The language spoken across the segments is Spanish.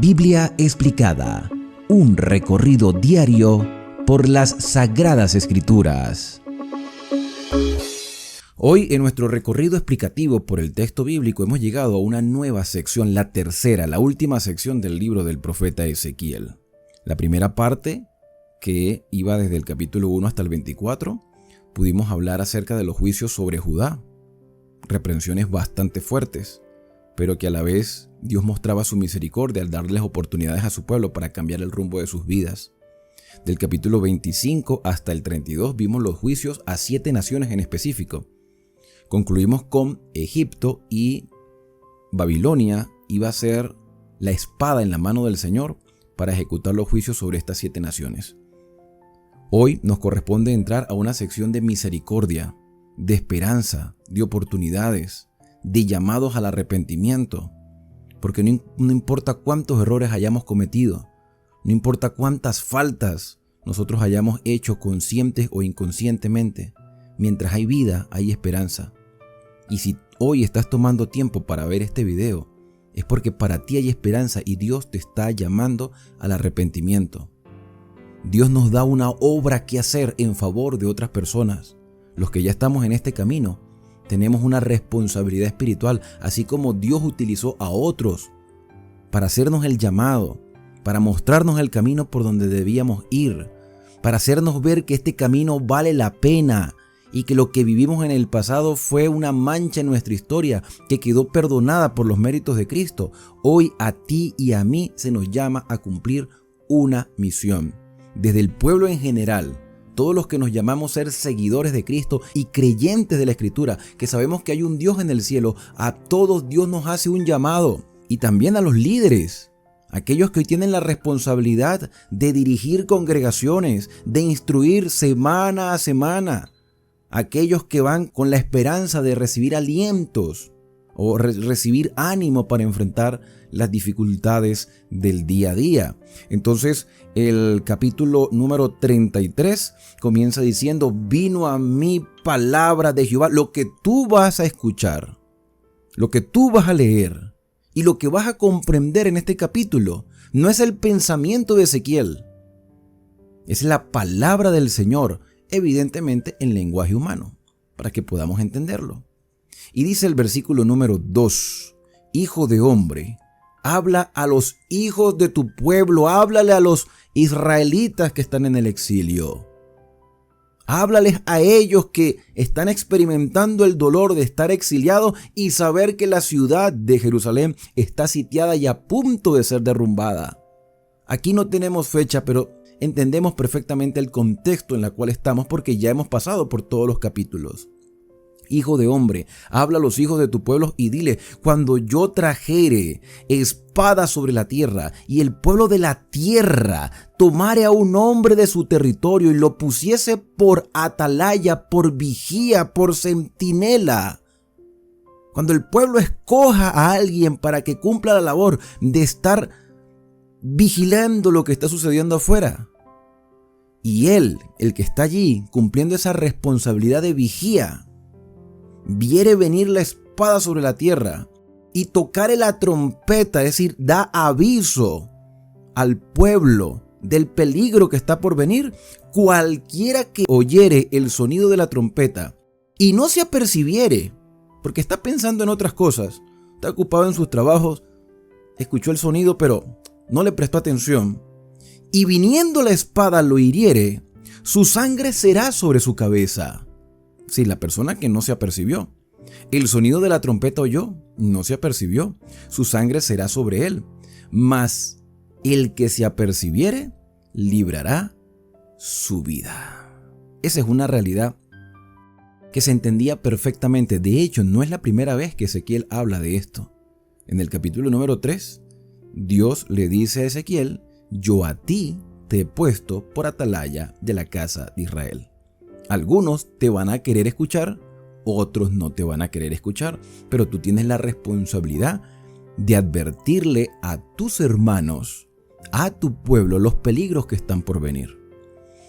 Biblia explicada, un recorrido diario por las Sagradas Escrituras. Hoy en nuestro recorrido explicativo por el texto bíblico hemos llegado a una nueva sección, la tercera, la última sección del libro del profeta Ezequiel. La primera parte, que iba desde el capítulo 1 hasta el 24, pudimos hablar acerca de los juicios sobre Judá, reprensiones bastante fuertes, pero que a la vez Dios mostraba su misericordia al darles oportunidades a su pueblo para cambiar el rumbo de sus vidas. Del capítulo 25 hasta el 32 vimos los juicios a 7 naciones en específico. Concluimos con Egipto y Babilonia iba a ser la espada en la mano del Señor para ejecutar los juicios sobre estas 7 naciones. Hoy nos corresponde entrar a una sección de misericordia, de esperanza, de oportunidades, de llamados al arrepentimiento, porque no importa cuántos errores hayamos cometido, no importa cuántas faltas nosotros hayamos hecho conscientes o inconscientemente, mientras hay vida, hay esperanza. Y si hoy estás tomando tiempo para ver este video, es porque para ti hay esperanza y Dios te está llamando al arrepentimiento. Dios nos da una obra que hacer en favor de otras personas. Los que ya estamos en este camino, tenemos una responsabilidad espiritual, así como Dios utilizó a otros para hacernos el llamado, para mostrarnos el camino por donde debíamos ir, para hacernos ver que este camino vale la pena y que lo que vivimos en el pasado fue una mancha en nuestra historia que quedó perdonada por los méritos de Cristo. Hoy a ti y a mí se nos llama a cumplir una misión. Desde el pueblo en general, todos los que nos llamamos ser seguidores de Cristo y creyentes de la Escritura, que sabemos que hay un Dios en el cielo, a todos Dios nos hace un llamado. Y también a los líderes, aquellos que hoy tienen la responsabilidad de dirigir congregaciones, de instruir semana a semana, aquellos que van con la esperanza de recibir alientos o recibir ánimo para enfrentar las dificultades del día a día. Entonces, el capítulo número 33 comienza diciendo: vino a mí palabra de Jehová. Lo que tú vas a escuchar, lo que tú vas a leer y lo que vas a comprender en este capítulo no es el pensamiento de Ezequiel, es la palabra del Señor, evidentemente en lenguaje humano, para que podamos entenderlo. Y dice el versículo número 2: Hijo de hombre, habla a los hijos de tu pueblo, háblale a los israelitas que están en el exilio. Háblales a ellos que están experimentando el dolor de estar exiliados y saber que la ciudad de Jerusalén está sitiada y a punto de ser derrumbada. Aquí no tenemos fecha, pero entendemos perfectamente el contexto en el cual estamos porque ya hemos pasado por todos los capítulos. Hijo de hombre, habla a los hijos de tu pueblo y dile: cuando yo trajere espada sobre la tierra y el pueblo de la tierra tomare a un hombre de su territorio y lo pusiese por atalaya, por vigía, por centinela. Cuando el pueblo escoja a alguien para que cumpla la labor de estar vigilando lo que está sucediendo afuera, y él, el que está allí cumpliendo esa responsabilidad de vigía, viere venir la espada sobre la tierra y tocare la trompeta, es decir, da aviso al pueblo del peligro que está por venir, cualquiera que oyere el sonido de la trompeta y no se apercibiere, porque está pensando en otras cosas, está ocupado en sus trabajos, escuchó el sonido pero no le prestó atención, y viniendo la espada lo hiriere, su sangre será sobre su cabeza. Sí, la persona que no se apercibió. El sonido de la trompeta oyó, no se apercibió. Su sangre será sobre él. Mas el que se apercibiere, librará su vida. Esa es una realidad que se entendía perfectamente. De hecho, no es la primera vez que Ezequiel habla de esto. En el capítulo número 3, Dios le dice a Ezequiel: yo a ti te he puesto por atalaya de la casa de Israel. Algunos te van a querer escuchar, otros no te van a querer escuchar, pero tú tienes la responsabilidad de advertirle a tus hermanos, a tu pueblo, los peligros que están por venir.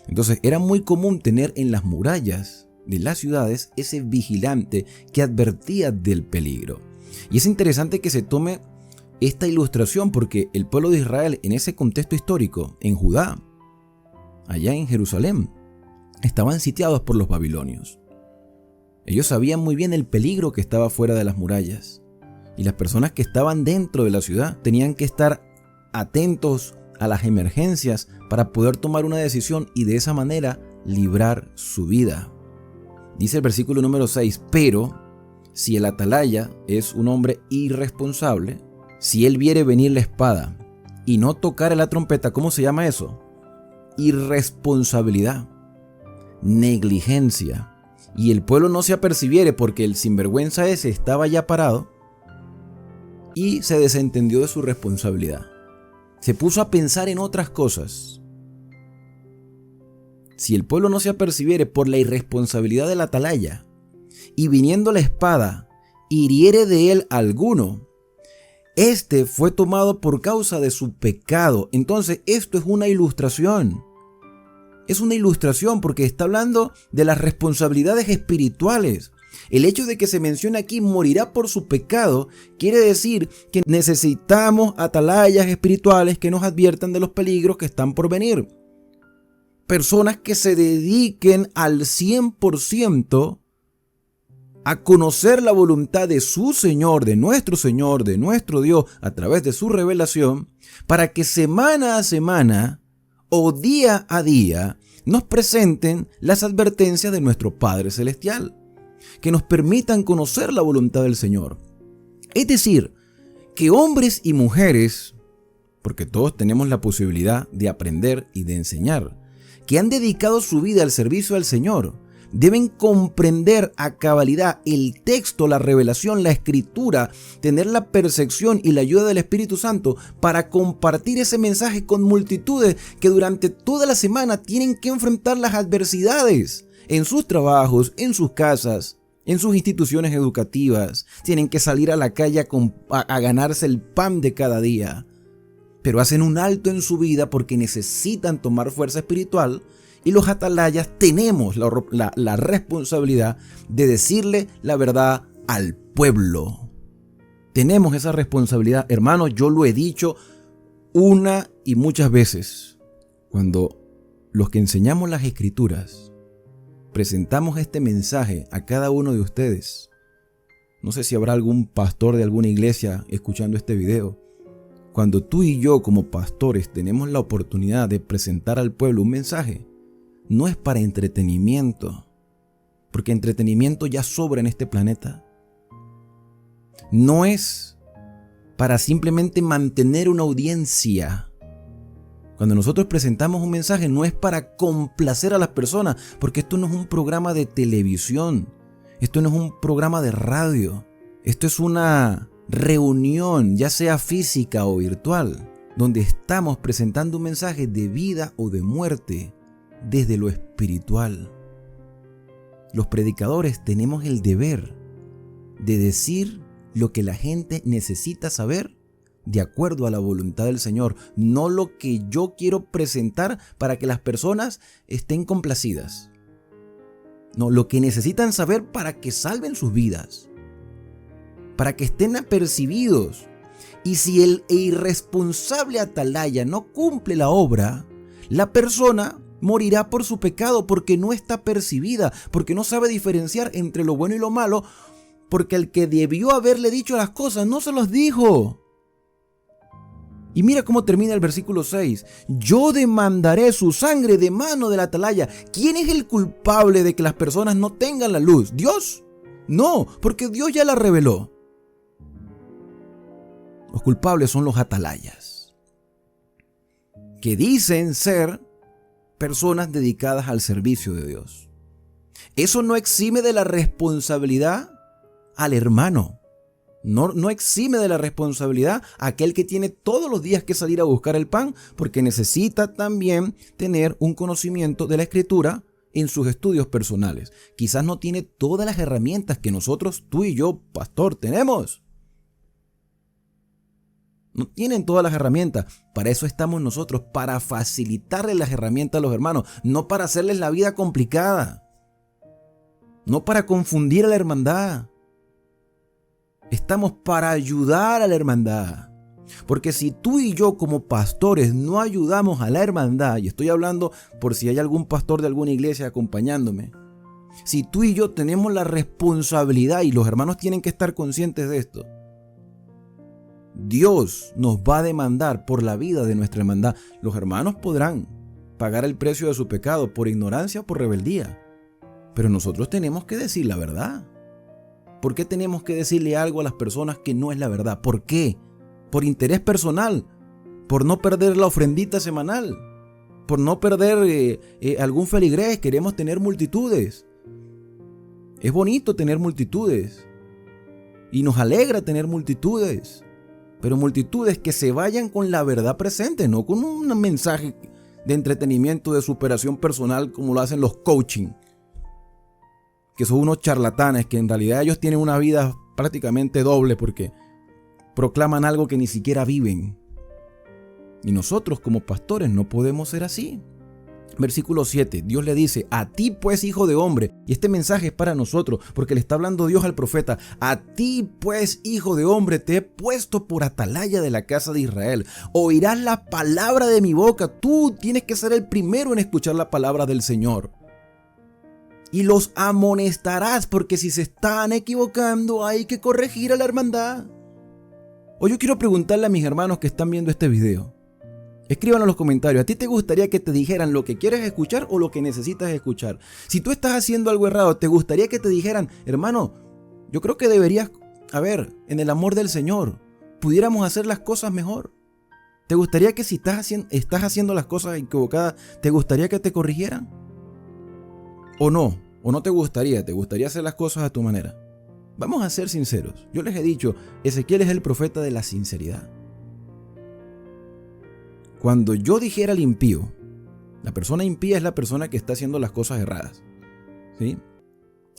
Entonces era muy común tener en las murallas de las ciudades ese vigilante que advertía del peligro. Y es interesante que se tome esta ilustración porque el pueblo de Israel en ese contexto histórico, en Judá, allá en Jerusalén, estaban sitiados por los babilonios. Ellos sabían muy bien el peligro que estaba fuera de las murallas y las personas que estaban dentro de la ciudad tenían que estar atentos a las emergencias para poder tomar una decisión y de esa manera librar su vida. Dice el versículo número 6, pero si el atalaya es un hombre irresponsable, si él viere venir la espada y no tocare la trompeta, ¿cómo se llama eso? Irresponsabilidad, negligencia, y el pueblo no se apercibiere porque el sinvergüenza ese estaba ya parado y se desentendió de su responsabilidad. Se puso a pensar en otras cosas. Si el pueblo no se apercibiere por la irresponsabilidad del atalaya y viniendo la espada hiriere de él alguno, este fue tomado por causa de su pecado. Entonces esto es una ilustración. Es una ilustración porque está hablando de las responsabilidades espirituales. El hecho de que se mencione aquí morirá por su pecado quiere decir que necesitamos atalayas espirituales que nos adviertan de los peligros que están por venir. Personas que se dediquen al 100% a conocer la voluntad de su Señor, de nuestro Dios, a través de su revelación, para que semana a semana o día a día nos presenten las advertencias de nuestro Padre Celestial, que nos permitan conocer la voluntad del Señor. Es decir, que hombres y mujeres, porque todos tenemos la posibilidad de aprender y de enseñar, que han dedicado su vida al servicio del Señor, deben comprender a cabalidad el texto, la revelación, la escritura, tener la percepción y la ayuda del Espíritu Santo para compartir ese mensaje con multitudes que durante toda la semana tienen que enfrentar las adversidades en sus trabajos, en sus casas, en sus instituciones educativas. Tienen que salir a la calle a ganarse el pan de cada día, pero hacen un alto en su vida porque necesitan tomar fuerza espiritual. Y los atalayas tenemos la responsabilidad de decirle la verdad al pueblo. Tenemos esa responsabilidad, hermanos. Yo lo he dicho una y muchas veces. Cuando los que enseñamos las escrituras presentamos este mensaje a cada uno de ustedes, no sé si habrá algún pastor de alguna iglesia escuchando este video. Cuando tú y yo como pastores tenemos la oportunidad de presentar al pueblo un mensaje, no es para entretenimiento, porque entretenimiento ya sobra en este planeta. No es para simplemente mantener una audiencia. Cuando nosotros presentamos un mensaje no es para complacer a las personas, porque esto no es un programa de televisión, esto no es un programa de radio, esto es una reunión, ya sea física o virtual, donde estamos presentando un mensaje de vida o de muerte, desde lo espiritual. Los predicadores tenemos el deber de decir lo que la gente necesita saber de acuerdo a la voluntad del Señor, no lo que yo quiero presentar para que las personas estén complacidas. No, lo que necesitan saber para que salven sus vidas, para que estén apercibidos. Y si el irresponsable atalaya no cumple la obra, la persona morirá por su pecado porque no está percibida, porque no sabe diferenciar entre lo bueno y lo malo, porque el que debió haberle dicho las cosas no se los dijo. Y mira cómo termina el versículo 6. Yo demandaré su sangre de mano del atalaya. ¿Quién es el culpable de que las personas no tengan la luz? ¿Dios? No, porque Dios ya la reveló. Los culpables son los atalayas, que dicen ser personas dedicadas al servicio de Dios. Eso no exime de la responsabilidad al hermano. No exime de la responsabilidad a aquel que tiene todos los días que salir a buscar el pan, porque necesita también tener un conocimiento de la Escritura en sus estudios personales. Quizás no tiene todas las herramientas que nosotros, tú y yo, pastor, tenemos. No tienen todas las herramientas. Para eso estamos nosotros, para facilitarles las herramientas a los hermanos, no para hacerles la vida complicada, no para confundir a la hermandad. Estamos para ayudar a la hermandad. Porque si tú y yo como pastores no ayudamos a la hermandad, y estoy hablando por si hay algún pastor de alguna iglesia acompañándome, si tú y yo tenemos la responsabilidad, y los hermanos tienen que estar conscientes de esto, Dios nos va a demandar por la vida de nuestra hermandad. Los hermanos podrán pagar el precio de su pecado por ignorancia o por rebeldía, pero nosotros tenemos que decir la verdad. ¿Por qué tenemos que decirle algo a las personas que no es la verdad? ¿Por qué? Por interés personal, por no perder la ofrendita semanal, por no perder algún feligrés. Queremos tener multitudes. Es bonito tener multitudes y nos alegra tener multitudes, pero multitudes que se vayan con la verdad presente, no con un mensaje de entretenimiento, de superación personal como lo hacen los coaching, que son unos charlatanes que en realidad ellos tienen una vida prácticamente doble porque proclaman algo que ni siquiera viven. Y nosotros como pastores no podemos ser así. Versículo 7, Dios le dice: a ti pues, hijo de hombre, y este mensaje es para nosotros, porque le está hablando Dios al profeta: a ti pues, hijo de hombre, te he puesto por atalaya de la casa de Israel. Oirás la palabra de mi boca. Tú tienes que ser el primero en escuchar la palabra del Señor. Y los amonestarás, porque si se están equivocando hay que corregir a la hermandad. Hoy yo quiero preguntarle a mis hermanos que están viendo este video. Escríbanlo en los comentarios. ¿A ti te gustaría que te dijeran lo que quieres escuchar o lo que necesitas escuchar? Si tú estás haciendo algo errado, ¿te gustaría que te dijeran: hermano, yo creo que deberías, en el amor del Señor, pudiéramos hacer las cosas mejor? ¿Te gustaría que si estás haciendo las cosas equivocadas, te gustaría que te corrigieran? ¿O no? ¿O no te gustaría? ¿Te gustaría hacer las cosas a tu manera? Vamos a ser sinceros. Yo les he dicho, Ezequiel es el profeta de la sinceridad. Cuando yo dijera al impío, la persona impía es la persona que está haciendo las cosas erradas, ¿sí?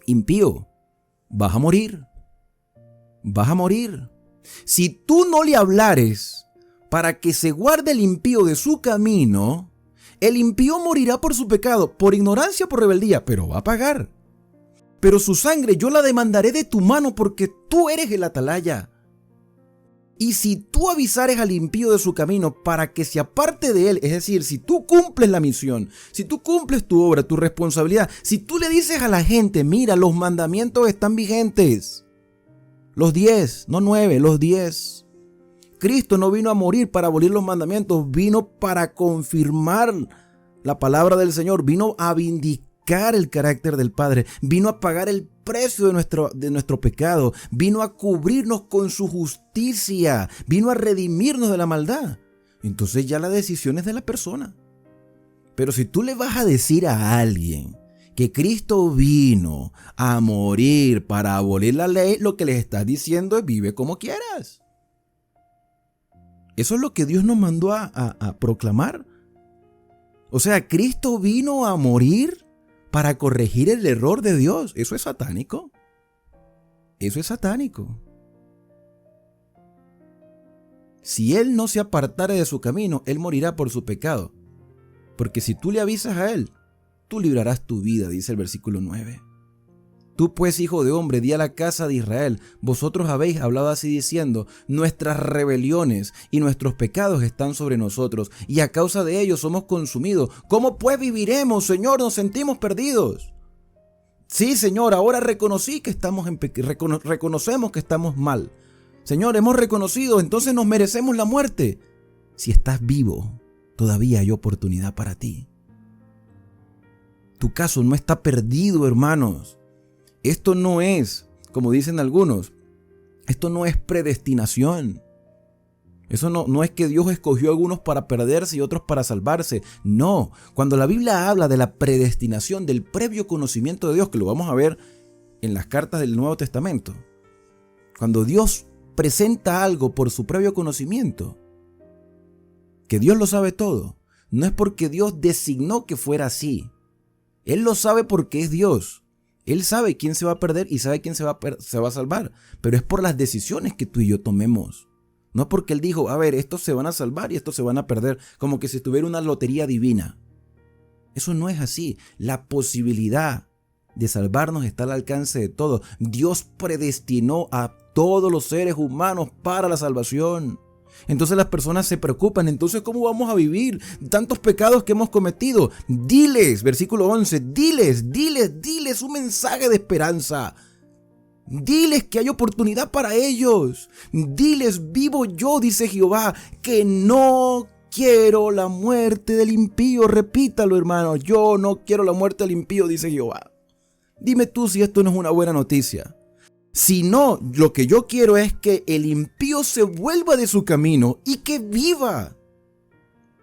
Impío, vas a morir. Vas a morir. Si tú no le hablares para que se guarde el impío de su camino, el impío morirá por su pecado, por ignorancia o por rebeldía, pero va a pagar. Pero su sangre yo la demandaré de tu mano, porque tú eres el atalaya. Y si tú avisares al impío de su camino para que se aparte de él, es decir, si tú cumples la misión, si tú cumples tu obra, tu responsabilidad, si tú le dices a la gente: mira, los mandamientos están vigentes, los 10, no 9, los 10. Cristo no vino a morir para abolir los mandamientos, vino para confirmar la palabra del Señor, vino a vindicar el carácter del Padre, vino a pagar el precio de nuestro pecado, vino a cubrirnos con su justicia, vino a redimirnos de la maldad. Entonces ya la decisión es de la persona. Pero si tú le vas a decir a alguien que Cristo vino a morir para abolir la ley, lo que les estás diciendo es: vive como quieras. Eso es lo que Dios nos mandó a proclamar. O sea, Cristo vino a morir para corregir el error de Dios. Eso es satánico. Eso es satánico. Si Él no se apartare de su camino, Él morirá por su pecado. Porque si tú le avisas a Él, tú librarás tu vida, dice el versículo 9. Tú pues, hijo de hombre, di a la casa de Israel: vosotros habéis hablado así diciendo: nuestras rebeliones y nuestros pecados están sobre nosotros, y a causa de ellos somos consumidos. ¿Cómo pues viviremos, Señor? Nos sentimos perdidos. Sí, Señor, ahora reconocemos que estamos mal. Señor, hemos reconocido, entonces nos merecemos la muerte. Si estás vivo, todavía hay oportunidad para ti. Tu caso no está perdido, hermanos. Esto no es, como dicen algunos, esto no es predestinación. Eso no es que Dios escogió a algunos para perderse y otros para salvarse. No, cuando la Biblia habla de la predestinación, del previo conocimiento de Dios, que lo vamos a ver en las cartas del Nuevo Testamento, cuando Dios presenta algo por su previo conocimiento, que Dios lo sabe todo, no es porque Dios designó que fuera así. Él lo sabe porque es Dios. Él sabe quién se va a perder y sabe quién se va a salvar, pero es por las decisiones que tú y yo tomemos. No porque Él dijo: a ver, estos se van a salvar y estos se van a perder, como que si estuviera una lotería divina. Eso no es así. La posibilidad de salvarnos está al alcance de todos. Dios predestinó a todos los seres humanos para la salvación. Entonces las personas se preocupan. Entonces, ¿cómo vamos a vivir tantos pecados que hemos cometido? Diles, versículo 11, diles un mensaje de esperanza. Diles que hay oportunidad para ellos. Diles, vivo yo, dice Jehová, que no quiero la muerte del impío. Repítalo, hermano, yo no quiero la muerte del impío, dice Jehová. Dime tú si esto no es una buena noticia. Si no, lo que yo quiero es que el impío se vuelva de su camino y que viva.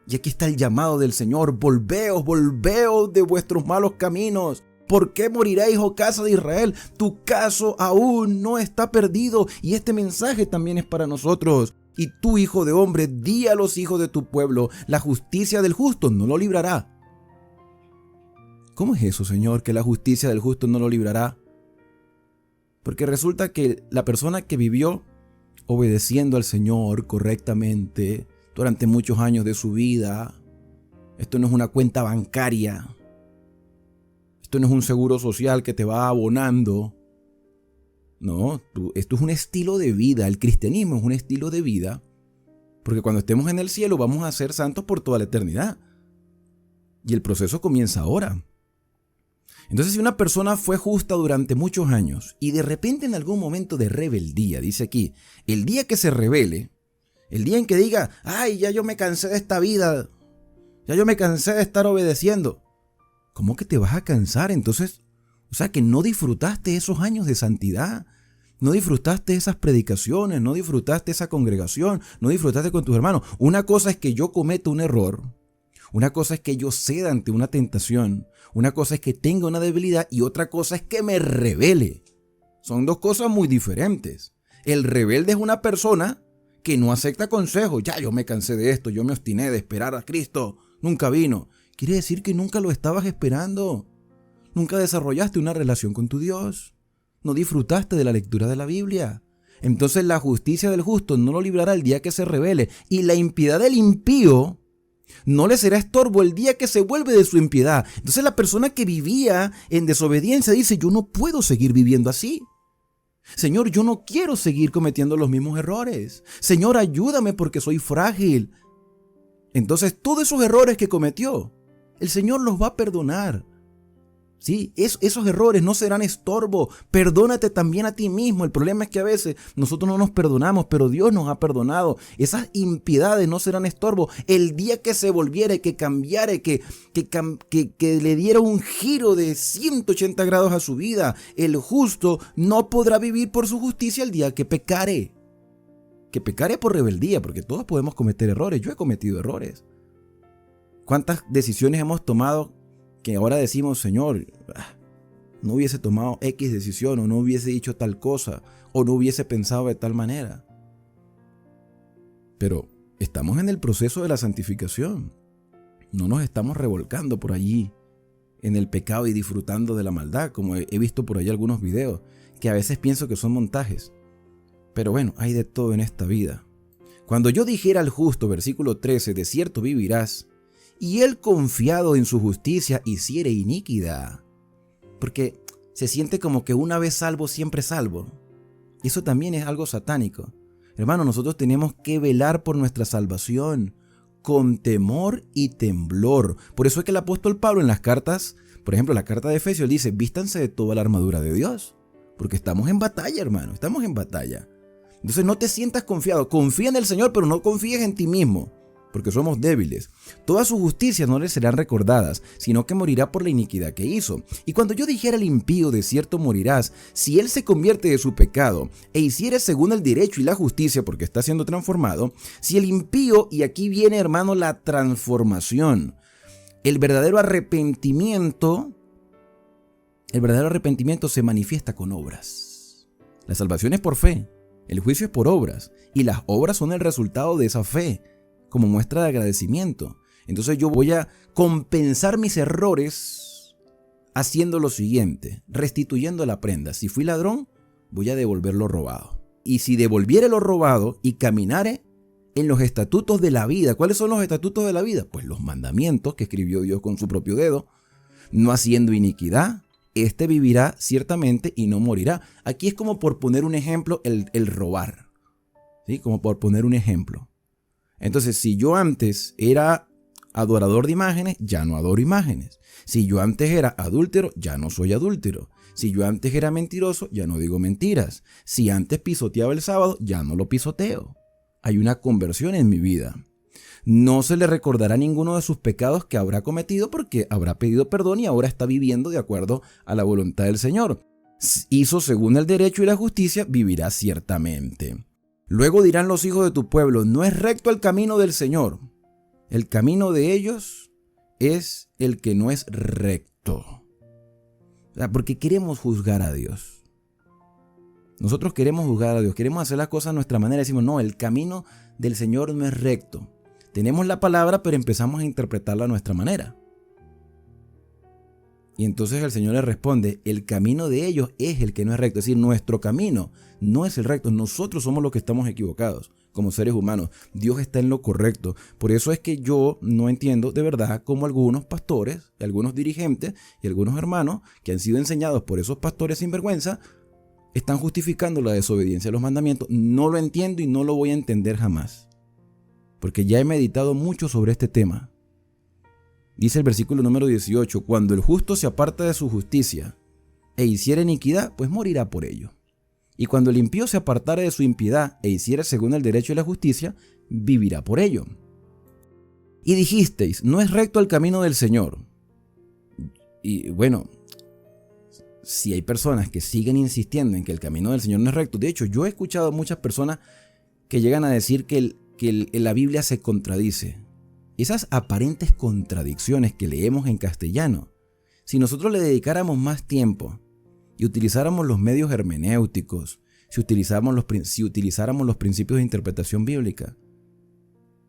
Y aquí está el llamado del Señor: volveos de vuestros malos caminos. ¿Por qué moriréis, oh casa de Israel? Tu caso aún no está perdido. Y este mensaje también es para nosotros. Y tú, hijo de hombre, di a los hijos de tu pueblo: la justicia del justo no lo librará. ¿Cómo es eso, Señor, que la justicia del justo no lo librará? Porque resulta que la persona que vivió obedeciendo al Señor correctamente durante muchos años de su vida, esto no es una cuenta bancaria, esto no es un seguro social que te va abonando. No, esto es un estilo de vida. El cristianismo es un estilo de vida, porque cuando estemos en el cielo vamos a ser santos por toda la eternidad. Y el proceso comienza ahora. Entonces, si una persona fue justa durante muchos años y de repente en algún momento de rebeldía, dice aquí, el día que se rebele, el día en que diga: ay, ya yo me cansé de esta vida, ya yo me cansé de estar obedeciendo. ¿Cómo que te vas a cansar? Entonces, o sea, que no disfrutaste esos años de santidad, no disfrutaste esas predicaciones, no disfrutaste esa congregación, no disfrutaste con tus hermanos. Una cosa es que yo cometa un error, una cosa es que yo ceda ante una tentación, una cosa es que tenga una debilidad y otra cosa es que me rebele. Son dos cosas muy diferentes. El rebelde es una persona que no acepta consejos. Ya yo me cansé de esto, yo me obstiné de esperar a Cristo, nunca vino. Quiere decir que nunca lo estabas esperando. Nunca desarrollaste una relación con tu Dios. No disfrutaste de la lectura de la Biblia. Entonces la justicia del justo no lo librará el día que se rebele, y la impiedad del impío no le será estorbo el día que se vuelve de su impiedad. Entonces la persona que vivía en desobediencia dice: yo no puedo seguir viviendo así. Señor, yo no quiero seguir cometiendo los mismos errores. Señor, ayúdame porque soy frágil. Entonces todos esos errores que cometió, el Señor los va a perdonar. Sí, esos errores no serán estorbo. Perdónate también a ti mismo. El problema es que a veces nosotros no nos perdonamos, pero Dios nos ha perdonado. Esas impiedades no serán estorbo. El día que se volviere, que cambiare, que le diera un giro de 180 grados a su vida, el justo no podrá vivir por su justicia el día que pecare. Que pecare por rebeldía, porque todos podemos cometer errores. Yo he cometido errores. ¿Cuántas decisiones hemos tomado que ahora decimos: Señor, no hubiese tomado X decisión, o no hubiese dicho tal cosa, o no hubiese pensado de tal manera? Pero estamos en el proceso de la santificación. No nos estamos revolcando por allí en el pecado y disfrutando de la maldad, como he visto por ahí algunos videos, que a veces pienso que son montajes. Pero bueno, hay de todo en esta vida. Cuando yo dijera al justo, versículo 13, de cierto vivirás, y él confiado en su justicia hiciere iniquidad. Porque se siente como que una vez salvo, siempre salvo. Y eso también es algo satánico. Hermano, nosotros tenemos que velar por nuestra salvación con temor y temblor. Por eso es que el apóstol Pablo en las cartas, por ejemplo, la carta de Efesios, dice: vístanse de toda la armadura de Dios. Porque estamos en batalla, hermano, estamos en batalla. Entonces no te sientas confiado. Confía en el Señor, pero no confíes en ti mismo, porque somos débiles. Todas sus justicias no le serán recordadas, sino que morirá por la iniquidad que hizo. Y cuando yo dijera al impío: de cierto morirás, si él se convierte de su pecado e hiciere según el derecho y la justicia, porque está siendo transformado. Si el impío, y aquí viene, hermano, la transformación, el verdadero arrepentimiento se manifiesta con obras. La salvación es por fe, el juicio es por obras, y las obras son el resultado de esa fe, como muestra de agradecimiento. Entonces yo voy a compensar mis errores haciendo lo siguiente: restituyendo la prenda. Si fui ladrón, voy a devolver lo robado. Y si devolviere lo robado y caminare en los estatutos de la vida. ¿Cuáles son los estatutos de la vida? Pues los mandamientos que escribió Dios con su propio dedo. No haciendo iniquidad, este vivirá ciertamente y no morirá. Aquí es como por poner un ejemplo el robar. ¿Sí? Como por poner un ejemplo. Entonces, si yo antes era adorador de imágenes, ya no adoro imágenes. Si yo antes era adúltero, ya no soy adúltero. Si yo antes era mentiroso, ya no digo mentiras. Si antes pisoteaba el sábado, ya no lo pisoteo. Hay una conversión en mi vida. No se le recordará ninguno de sus pecados que habrá cometido porque habrá pedido perdón y ahora está viviendo de acuerdo a la voluntad del Señor. Hizo según el derecho y la justicia, vivirá ciertamente. Luego dirán los hijos de tu pueblo, no es recto el camino del Señor. El camino de ellos es el que no es recto. O sea, porque queremos juzgar a Dios. Nosotros queremos juzgar a Dios, queremos hacer las cosas a nuestra manera. Decimos, no, el camino del Señor no es recto. Tenemos la palabra, pero empezamos a interpretarla a nuestra manera. Y entonces el Señor le responde, el camino de ellos es el que no es recto. Es decir, nuestro camino no es el recto. Nosotros somos los que estamos equivocados como seres humanos. Dios está en lo correcto. Por eso es que yo no entiendo de verdad cómo algunos pastores, algunos dirigentes y algunos hermanos que han sido enseñados por esos pastores sinvergüenza están justificando la desobediencia a los mandamientos. No lo entiendo y no lo voy a entender jamás. Porque ya he meditado mucho sobre este tema. Dice el versículo número 18, cuando el justo se aparta de su justicia e hiciera iniquidad, pues morirá por ello. Y cuando el impío se apartara de su impiedad e hiciera según el derecho y la justicia, vivirá por ello. Y dijisteis, no es recto el camino del Señor. Y bueno, si hay personas que siguen insistiendo en que el camino del Señor no es recto, de hecho yo he escuchado a muchas personas que llegan a decir que la Biblia se contradice. Esas aparentes contradicciones que leemos en castellano, si nosotros le dedicáramos más tiempo y utilizáramos los medios hermenéuticos, si utilizáramos los principios de interpretación bíblica,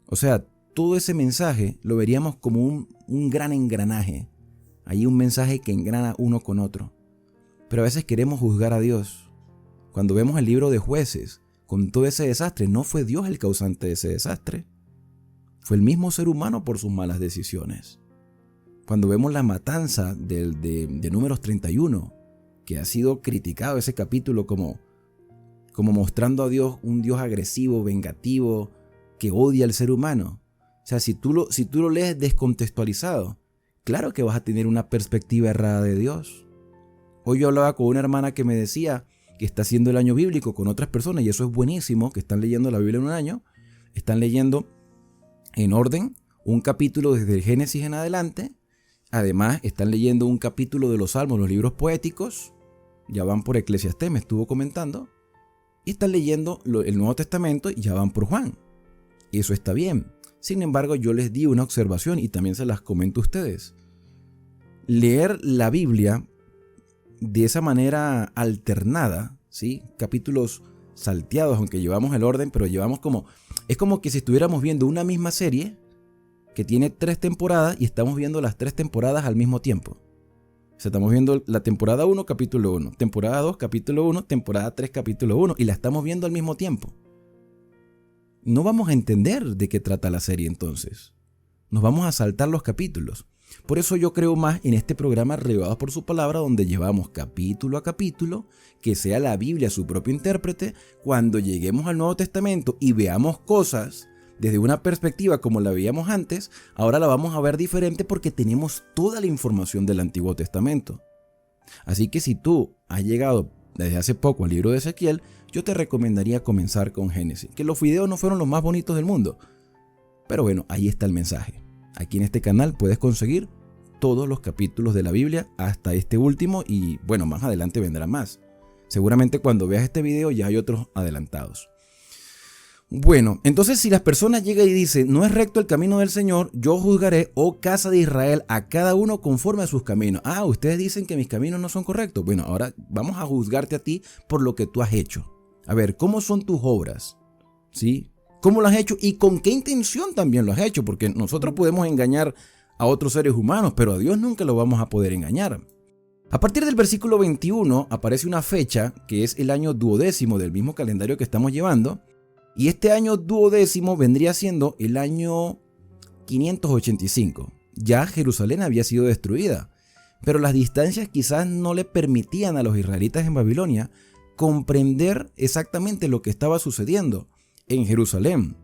o sea, todo ese mensaje lo veríamos como un gran engranaje. Hay un mensaje que engrana uno con otro. Pero a veces queremos juzgar a Dios. Cuando vemos el libro de Jueces, con todo ese desastre, no fue Dios el causante de ese desastre. Fue el mismo ser humano por sus malas decisiones. Cuando vemos la matanza de Números 31, que ha sido criticado ese capítulo como mostrando a Dios un Dios agresivo, vengativo, que odia al ser humano. O sea, si tú lo lees descontextualizado, claro que vas a tener una perspectiva errada de Dios. Hoy yo hablaba con una hermana que me decía que está haciendo el año bíblico con otras personas y eso es buenísimo, que están leyendo la Biblia en un año, están leyendo en orden un capítulo desde el Génesis en adelante. Además están leyendo un capítulo de los Salmos, los libros poéticos, ya van por Eclesiastés, me estuvo comentando, y están leyendo el Nuevo Testamento y ya van por Juan. Eso está bien. Sin embargo, yo les di una observación y también se las comento a ustedes. Leer la Biblia de esa manera alternada, ¿sí? Capítulos salteados, aunque llevamos el orden, pero es como que si estuviéramos viendo una misma serie que tiene 3 temporadas y estamos viendo las 3 temporadas al mismo tiempo. O sea, estamos viendo la temporada 1, capítulo 1, temporada 2, capítulo 1, temporada 3, capítulo 1 y la estamos viendo al mismo tiempo. No vamos a entender de qué trata la serie entonces. Nos vamos a saltar los capítulos. Por eso yo creo más en este programa Revados por su Palabra, donde llevamos capítulo a capítulo, que sea la Biblia su propio intérprete. Cuando lleguemos al Nuevo Testamento y veamos cosas desde una perspectiva como la veíamos antes, ahora la vamos a ver diferente porque tenemos toda la información del Antiguo Testamento. Así que si tú has llegado desde hace poco al libro de Ezequiel, yo te recomendaría comenzar con Génesis, que los videos no fueron los más bonitos del mundo. Pero bueno, ahí está el mensaje. Aquí en este canal puedes conseguir todos los capítulos de la Biblia hasta este último y bueno, más adelante vendrán más. Seguramente cuando veas este video ya hay otros adelantados. Bueno, entonces si las personas llegan y dicen, no es recto el camino del Señor, yo juzgaré, oh casa de Israel, a cada uno conforme a sus caminos. Ah, ustedes dicen que mis caminos no son correctos. Bueno, ahora vamos a juzgarte a ti por lo que tú has hecho. A ver, ¿cómo son tus obras? ¿Sí? ¿Cómo lo has hecho y con qué intención también lo has hecho? Porque nosotros podemos engañar a otros seres humanos, pero a Dios nunca lo vamos a poder engañar. A partir del versículo 21 aparece una fecha que es el año 12º del mismo calendario que estamos llevando. Y este año 12º vendría siendo el año 585. Ya Jerusalén había sido destruida, pero las distancias quizás no le permitían a los israelitas en Babilonia comprender exactamente lo que estaba sucediendo en Jerusalén.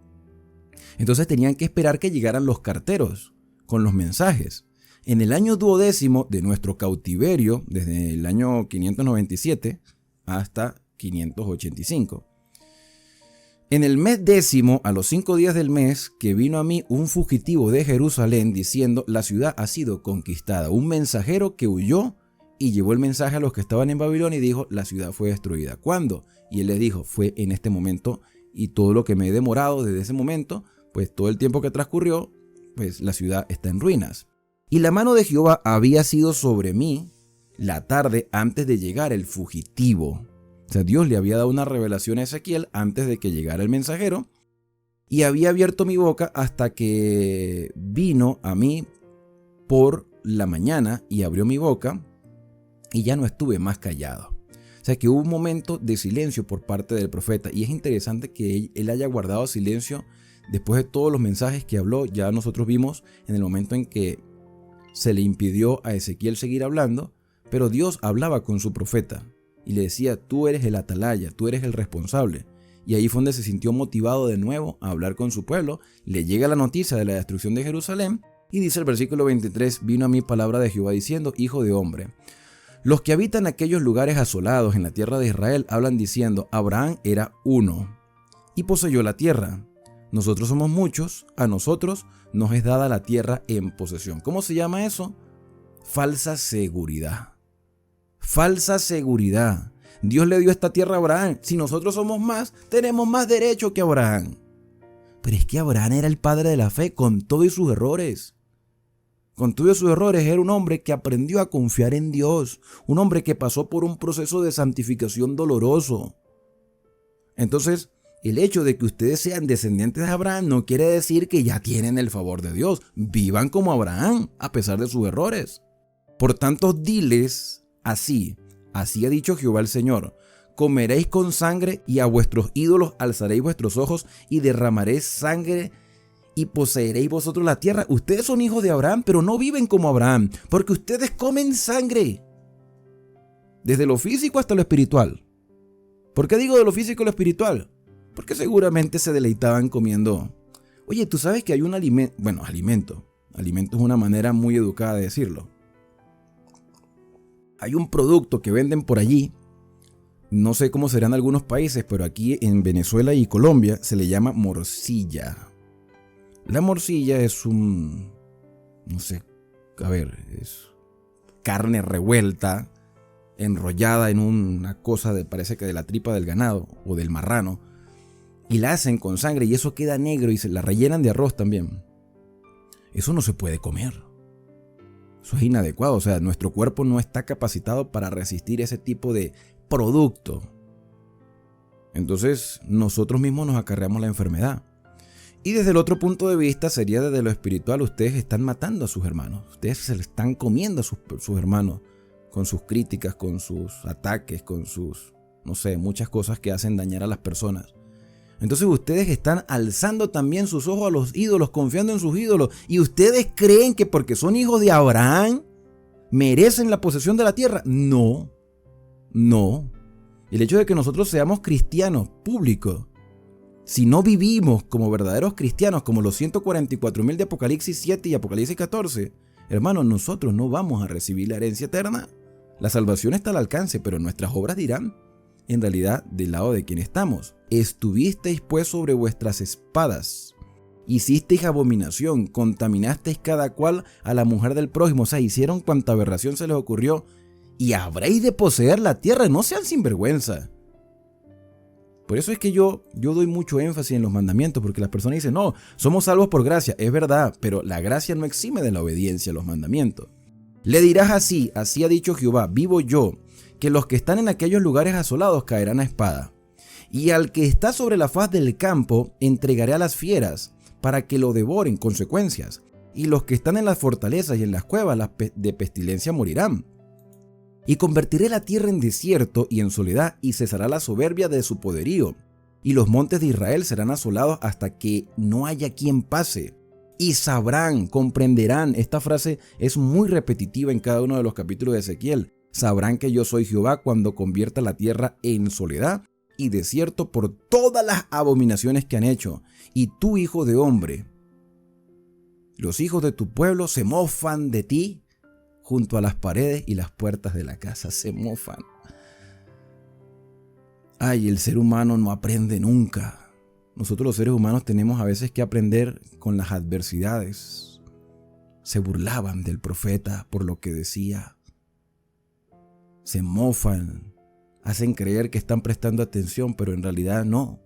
Entonces tenían que esperar que llegaran los carteros con los mensajes. En el año 12º de nuestro cautiverio, desde el año 597 hasta 585. En el mes 10º, a los 5 días del mes, que vino a mí un fugitivo de Jerusalén diciendo: la ciudad ha sido conquistada. Un mensajero que huyó y llevó el mensaje a los que estaban en Babilonia y dijo: la ciudad fue destruida. ¿Cuándo? Y él le dijo: fue en este momento, y todo lo que me he demorado desde ese momento, pues todo el tiempo que transcurrió, pues la ciudad está en ruinas. Y la mano de Jehová había sido sobre mí la tarde antes de llegar el fugitivo. O sea, Dios le había dado una revelación a Ezequiel antes de que llegara el mensajero, y había abierto mi boca hasta que vino a mí por la mañana y abrió mi boca, y ya no estuve más callado. O sea que hubo un momento de silencio por parte del profeta, y es interesante que él haya guardado silencio después de todos los mensajes que habló. Ya nosotros vimos en el momento en que se le impidió a Ezequiel seguir hablando, pero Dios hablaba con su profeta y le decía: tú eres el atalaya, tú eres el responsable. Y ahí fue donde se sintió motivado de nuevo a hablar con su pueblo. Le llega la noticia de la destrucción de Jerusalén y dice el versículo 23: vino a mí palabra de Jehová diciendo: hijo de hombre, los que habitan aquellos lugares asolados en la tierra de Israel hablan diciendo: Abraham era uno y poseyó la tierra. Nosotros somos muchos, a nosotros nos es dada la tierra en posesión. ¿Cómo se llama eso? Falsa seguridad. Falsa seguridad. Dios le dio esta tierra a Abraham. Si nosotros somos más, tenemos más derecho que Abraham. Pero es que Abraham era el padre de la fe con todos sus errores. Con todos sus errores era un hombre que aprendió a confiar en Dios. Un hombre que pasó por un proceso de santificación doloroso. Entonces, el hecho de que ustedes sean descendientes de Abraham no quiere decir que ya tienen el favor de Dios. Vivan como Abraham, a pesar de sus errores. Por tanto, diles así ha dicho Jehová el Señor: comeréis con sangre y a vuestros ídolos alzaréis vuestros ojos y derramaréis sangre y poseeréis vosotros la tierra. Ustedes son hijos de Abraham, pero no viven como Abraham, porque ustedes comen sangre. Desde lo físico hasta lo espiritual. ¿Por qué digo de lo físico a lo espiritual? Porque seguramente se deleitaban comiendo. Oye, tú sabes que hay un alimento. Bueno, alimento. Alimento es una manera muy educada de decirlo. Hay un producto que venden por allí. No sé cómo será en algunos países, pero aquí en Venezuela y Colombia se le llama morcilla. La morcilla es es carne revuelta, enrollada en una cosa parece que de la tripa del ganado o del marrano. Y la hacen con sangre y eso queda negro y se la rellenan de arroz también. Eso no se puede comer. Eso es inadecuado. O sea, nuestro cuerpo no está capacitado para resistir ese tipo de producto. Entonces, nosotros mismos nos acarreamos la enfermedad. Y desde el otro punto de vista, sería desde lo espiritual. Ustedes están matando a sus hermanos. Ustedes se le están comiendo a sus hermanos con sus críticas, con sus ataques, con sus, muchas cosas que hacen dañar a las personas. Entonces ustedes están alzando también sus ojos a los ídolos, confiando en sus ídolos. Y ustedes creen que porque son hijos de Abraham, merecen la posesión de la tierra. No. El hecho de que nosotros seamos cristianos públicos, si no vivimos como verdaderos cristianos, como los 144,000 de Apocalipsis 7 y Apocalipsis 14, hermanos, nosotros no vamos a recibir la herencia eterna. La salvación está al alcance, pero nuestras obras dirán en realidad del lado de quién estamos. Estuvisteis pues sobre vuestras espadas, hicisteis abominación, contaminasteis cada cual a la mujer del prójimo. O sea, hicieron cuanta aberración se les ocurrió, y habréis de poseer la tierra. No sean sinvergüenza. Por eso es que yo doy mucho énfasis en los mandamientos, porque las personas dicen: no, somos salvos por gracia. Es verdad, pero la gracia no exime de la obediencia a los mandamientos. Le dirás así ha dicho Jehová: vivo yo, que los que están en aquellos lugares asolados caerán a espada. Y al que está sobre la faz del campo entregaré a las fieras, para que lo devoren consecuencias. Y los que están en las fortalezas y en las cuevas de pestilencia morirán. Y convertiré la tierra en desierto y en soledad, y cesará la soberbia de su poderío. Y los montes de Israel serán asolados hasta que no haya quien pase. Y sabrán, comprenderán. Esta frase es muy repetitiva en cada uno de los capítulos de Ezequiel. Sabrán que yo soy Jehová cuando convierta la tierra en soledad y de cierto por todas las abominaciones que han hecho. Y tú, hijo de hombre, los hijos de tu pueblo se mofan de ti junto a las paredes y las puertas de la casa. Se mofan. Ay, el ser humano no aprende nunca. Nosotros los seres humanos tenemos a veces que aprender con las adversidades. Se burlaban del profeta por lo que decía. Se mofan. Hacen creer que están prestando atención, pero en realidad no.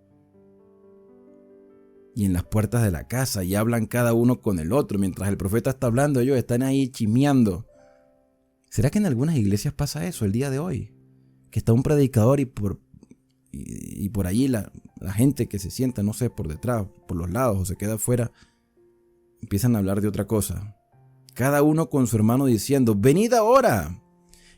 Y en las puertas de la casa, y hablan cada uno con el otro. Mientras el profeta está hablando, ellos están ahí chismeando. ¿Será que en algunas iglesias pasa eso el día de hoy? Que está un predicador y por allí la gente que se sienta, no sé, por detrás, por los lados o se queda afuera, empiezan a hablar de otra cosa. Cada uno con su hermano diciendo, venid ahora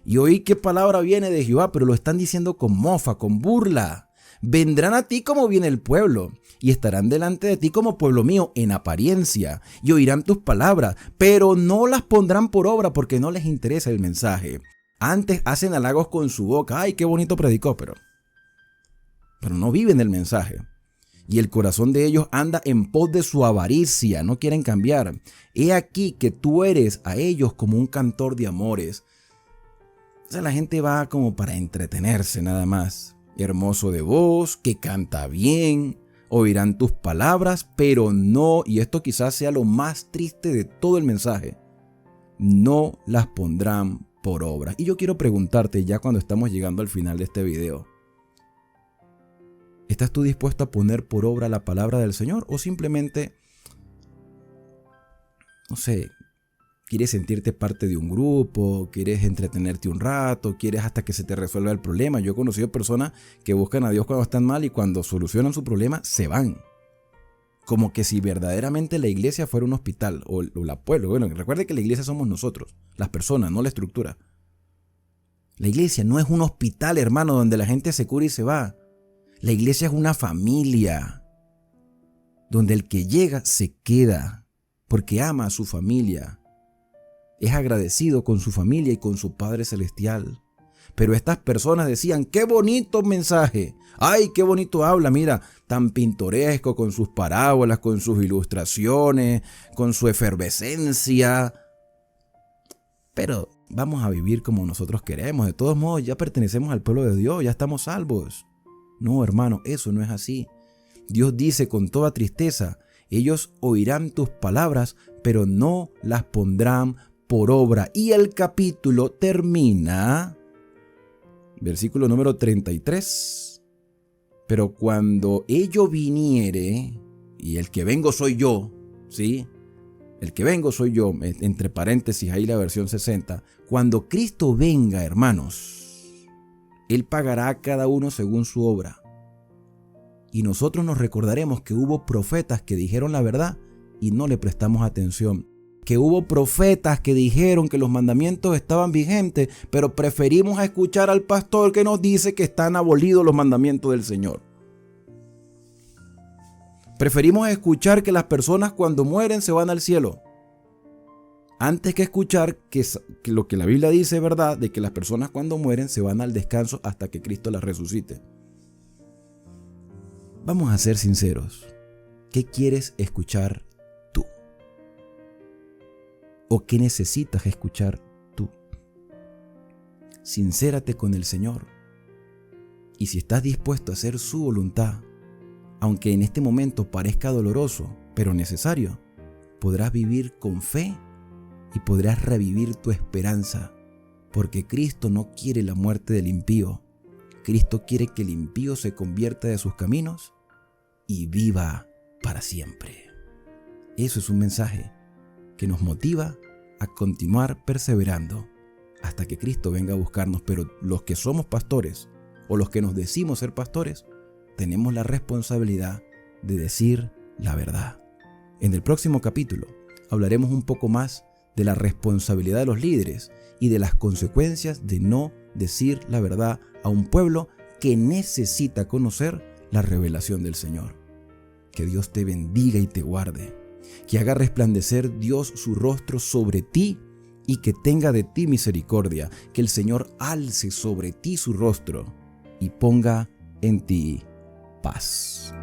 y oí qué palabra viene de Jehová, pero lo están diciendo con mofa, con burla. Vendrán a ti como viene el pueblo y estarán delante de ti como pueblo mío en apariencia y oirán tus palabras, pero no las pondrán por obra porque no les interesa el mensaje. Antes hacen halagos con su boca, ay, qué bonito predicó, pero no viven el mensaje. Y el corazón de ellos anda en pos de su avaricia, no quieren cambiar. He aquí que tú eres a ellos como un cantor de amores. O sea, la gente va como para entretenerse nada más. Hermoso de voz, que canta bien, oirán tus palabras, pero no, y esto quizás sea lo más triste de todo el mensaje, no las pondrán por obra. Y yo quiero preguntarte ya cuando estamos llegando al final de este video, ¿estás tú dispuesto a poner por obra la palabra del Señor? ¿O simplemente, no sé, quieres sentirte parte de un grupo, quieres entretenerte un rato, quieres hasta que se te resuelva el problema? Yo he conocido personas que buscan a Dios cuando están mal y cuando solucionan su problema se van. Como que si verdaderamente la iglesia fuera un hospital o la pueblo. Bueno, recuerde que la iglesia somos nosotros, las personas, no la estructura. La iglesia no es un hospital, hermano, donde la gente se cura y se va. La iglesia es una familia donde el que llega se queda porque ama a su familia. Es agradecido con su familia y con su Padre Celestial. Pero estas personas decían, qué bonito mensaje. Ay, qué bonito habla, mira, tan pintoresco con sus parábolas, con sus ilustraciones, con su efervescencia. Pero vamos a vivir como nosotros queremos. De todos modos, ya pertenecemos al pueblo de Dios, ya estamos salvos. No, hermano, eso no es así. Dios dice con toda tristeza, ellos oirán tus palabras, pero no las pondrán por obra. Y el capítulo termina, versículo número 33. Pero cuando ello viniere, y el que vengo soy yo, ¿sí? El que vengo soy yo, entre paréntesis ahí la versión 60. Cuando Cristo venga, hermanos, Él pagará a cada uno según su obra. Y nosotros nos recordaremos que hubo profetas que dijeron la verdad y no le prestamos atención. Que hubo profetas que dijeron que los mandamientos estaban vigentes, pero preferimos a escuchar al pastor que nos dice que están abolidos los mandamientos del Señor. Preferimos escuchar que las personas cuando mueren se van al cielo, antes que escuchar que lo que la Biblia dice es verdad, de que las personas cuando mueren se van al descanso hasta que Cristo las resucite. Vamos a ser sinceros. ¿Qué quieres escuchar tú? ¿O qué necesitas escuchar tú? Sincérate con el Señor. Y si estás dispuesto a hacer su voluntad, aunque en este momento parezca doloroso, pero necesario, podrás vivir con fe y podrás revivir tu esperanza, porque Cristo no quiere la muerte del impío. Cristo quiere que el impío se convierta de sus caminos y viva para siempre. Eso es un mensaje que nos motiva a continuar perseverando hasta que Cristo venga a buscarnos. Pero los que somos pastores o los que nos decimos ser pastores, tenemos la responsabilidad de decir la verdad. En el próximo capítulo hablaremos un poco más de la responsabilidad de los líderes y de las consecuencias de no decir la verdad a un pueblo que necesita conocer la revelación del Señor. Que Dios te bendiga y te guarde, que haga resplandecer Dios su rostro sobre ti y que tenga de ti misericordia, que el Señor alce sobre ti su rostro y ponga en ti paz.